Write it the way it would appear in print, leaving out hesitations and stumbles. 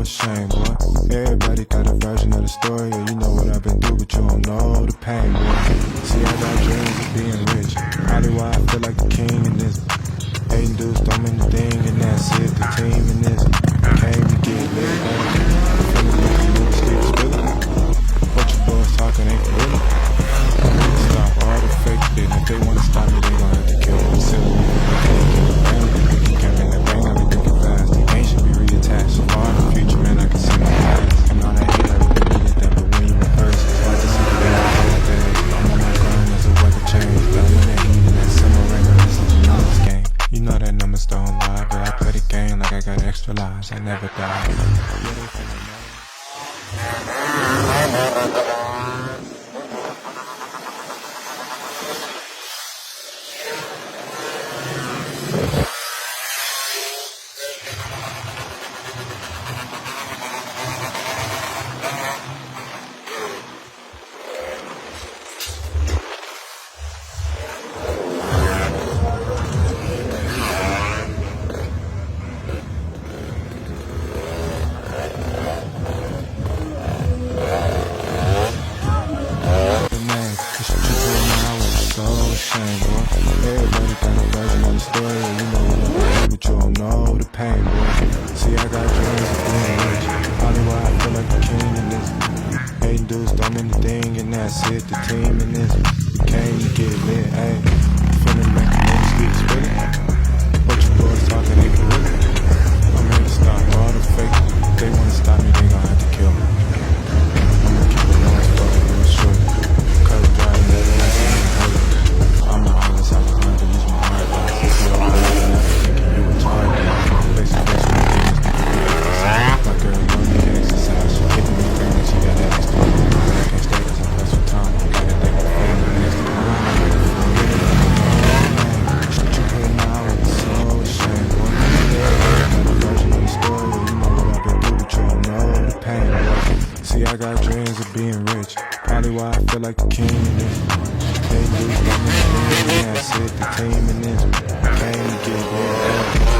ashamed, boy. Everybody got a version of the story, yeah, you know what I've been through, but you don't know the pain, boy. See, I got dreams of being rich, probably why I feel like the king in this. Hating dudes don't mean the thing, and that's it, the team in this. Came to get lit, feeling like you know the streets spilling. What you boys talking ain't real. I'm gonna stop all the fake shit, and if they wanna stop me, they gon' have to kill me. Silly, you can't bring that bang, I be thinking fast. The game should be reattached, so far in the future, man, I can see my past. And all that hate, I really needed that, but when you reverse, it's hard to see the way I feel like that. I'm on my grind as the weather change, feeling that heat and that summer rain, this is you know this game. You know that numbers don't lie, but I play the game like I got extra lives, I never die. Yeah, they finna know. Everybody got a version of the story, you know what I'm doing, but you don't know the pain, boy. See, I got dreams of being rich, probably why I feel like the king in this. Hating dudes don't mean the thing, and that's it, the team in this. Came to get lit, ayy, feeling like you know the streets spilling. What you boys talking ain't for real. I'm here to stop all the fake, if they wanna stop me, they gon' have to kill me. I'ma keep it long as fuck, real short, cause driving that ass ain't hurt. I'm the honest, I'm the hunter, use my heart, like I see all the way, never thinking you retarded. Face to face with things, my girl love me, exercise, she kicking me down, and she got that extra money. I can't stay cause I'm pressed for time, I gotta think of family, next to mine. Shit you put now, it's so ashamed, boy. Got a version of the story, you know what I've been through, but you don't know the pain, boy. See, I got dreams of being rich, probably why I feel like the king in this. They do, that's it, the team in this. Came to get lit.